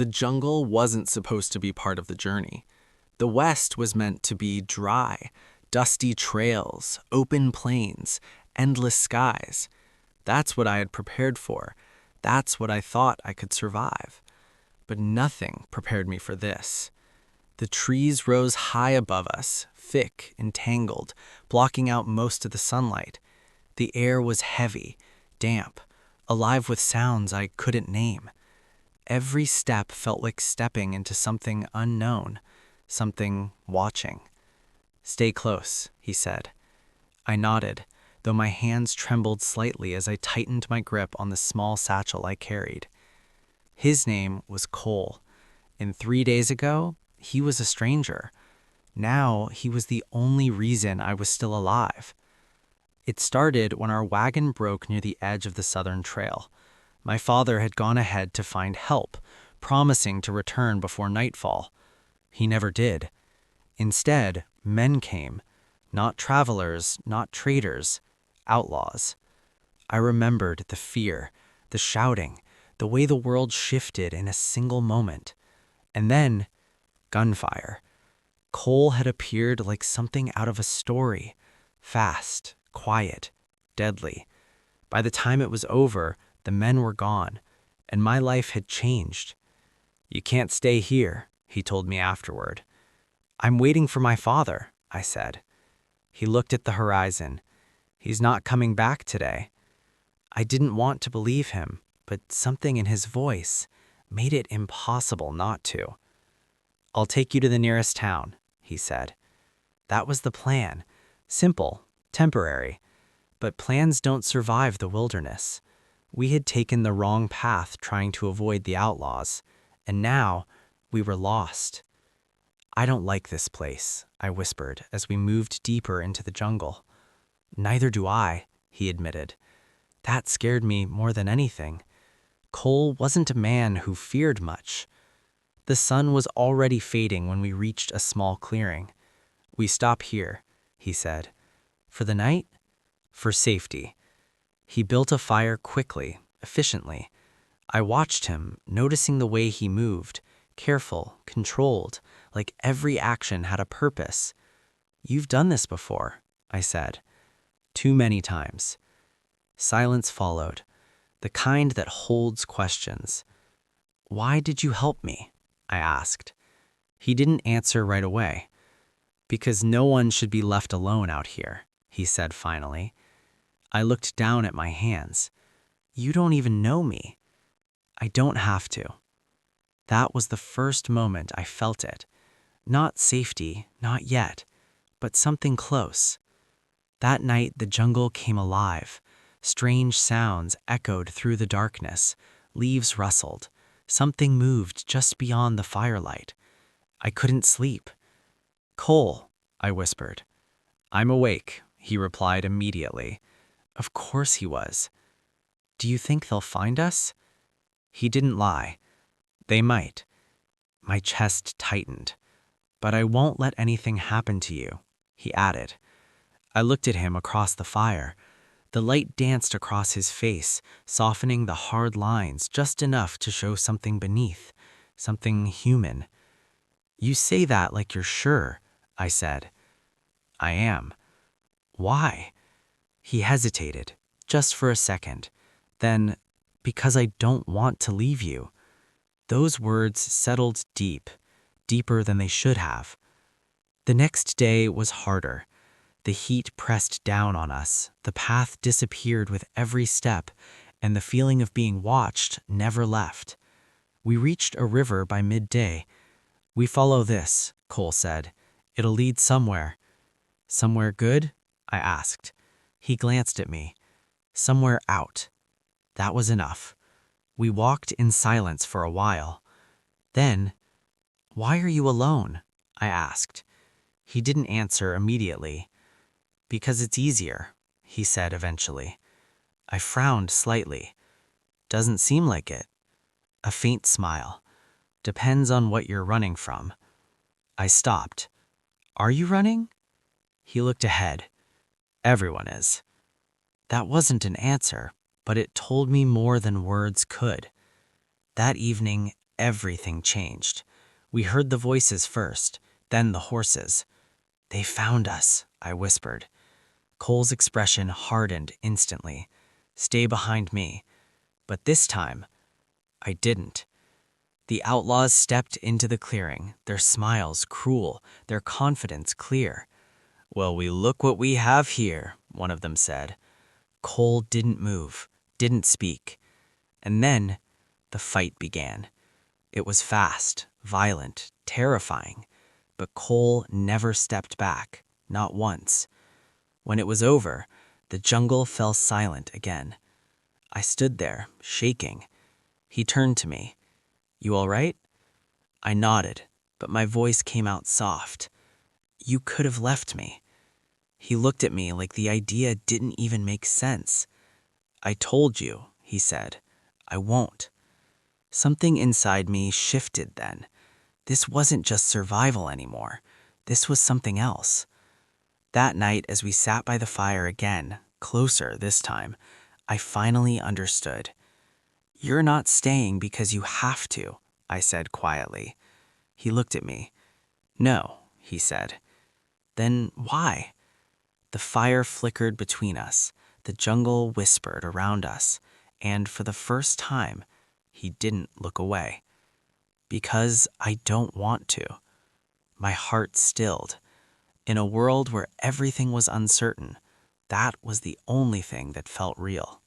The jungle wasn't supposed to be part of the journey. The West was meant to be dry, dusty trails, open plains, endless skies. That's what I had prepared for. That's what I thought I could survive. But nothing prepared me for this. The trees rose high above us, thick and tangled, blocking out most of the sunlight. The air was heavy, damp, alive with sounds I couldn't name. Every step felt like stepping into something unknown, something watching. "Stay close," he said. I nodded, though my hands trembled slightly as I tightened my grip on the small satchel I carried. His name was Cole, and 3 days ago, he was a stranger. Now he was the only reason I was still alive. It started when our wagon broke near the edge of the southern trail. My father had gone ahead to find help, promising to return before nightfall. He never did. Instead, men came. Not travelers, not traders, outlaws. I remembered the fear, the shouting, the way the world shifted in a single moment. And then, gunfire. Cole had appeared like something out of a story. Fast, quiet, deadly. By the time it was over, the men were gone, and my life had changed. "You can't stay here," he told me afterward. "I'm waiting for my father," I said. He looked at the horizon. "He's not coming back today." I didn't want to believe him, but something in his voice made it impossible not to. "I'll take you to the nearest town," he said. That was the plan. Simple, temporary. But plans don't survive the wilderness. We had taken the wrong path trying to avoid the outlaws, and now we were lost. "I don't like this place," I whispered as we moved deeper into the jungle. "Neither do I," he admitted. That scared me more than anything. Cole wasn't a man who feared much. The sun was already fading when we reached a small clearing. "We stop here," he said. "For the night?" "For safety." He built a fire quickly, efficiently. I watched him, noticing the way he moved, careful, controlled, like every action had a purpose. "You've done this before," I said. "Too many times." Silence followed, the kind that holds questions. "Why did you help me?" I asked. He didn't answer right away. "Because no one should be left alone out here," he said finally. I looked down at my hands. "You don't even know me." "I don't have to." That was the first moment I felt it. Not safety, not yet, but something close. That night the jungle came alive. Strange sounds echoed through the darkness. Leaves rustled. Something moved just beyond the firelight. I couldn't sleep. "Cole," I whispered. "I'm awake," he replied immediately. Of course he was. "Do you think they'll find us?" He didn't lie. "They might." My chest tightened. "But I won't let anything happen to you," he added. I looked at him across the fire. The light danced across his face, softening the hard lines just enough to show something beneath, something human. "You say that like you're sure," I said. "I am." "Why?" He hesitated, just for a second. Then, "Because I don't want to leave you." Those words settled deep, deeper than they should have. The next day was harder. The heat pressed down on us, the path disappeared with every step, and the feeling of being watched never left. We reached a river by midday. "We follow this," Cole said. "It'll lead somewhere." "Somewhere good?" I asked. He glanced at me. "Somewhere out." That was enough. We walked in silence for a while. Then, "Why are you alone?" I asked. He didn't answer immediately. "Because it's easier," he said eventually. I frowned slightly. "Doesn't seem like it." A faint smile. "Depends on what you're running from." I stopped. "Are you running?" He looked ahead. "Everyone is." That wasn't an answer, but it told me more than words could. That evening, everything changed. We heard the voices first, then the horses. "They found us," I whispered. Cole's expression hardened instantly. "Stay behind me." But this time, I didn't. The outlaws stepped into the clearing, their smiles cruel, their confidence clear. "Well, we look what we have here," one of them said. Cole didn't move, didn't speak. And then the fight began. It was fast, violent, terrifying. But Cole never stepped back, not once. When it was over, the jungle fell silent again. I stood there, shaking. He turned to me. "You all right?" I nodded, but my voice came out soft. "You could have left me." He looked at me like the idea didn't even make sense. "I told you," he said. "I won't." Something inside me shifted then. This wasn't just survival anymore. This was something else. That night, as we sat by the fire again, closer this time, I finally understood. "You're not staying because you have to," I said quietly. He looked at me. "No," he said. "Then why?" The fire flickered between us, the jungle whispered around us, and for the first time, he didn't look away. "Because I don't want to." My heart stilled. In a world where everything was uncertain, that was the only thing that felt real.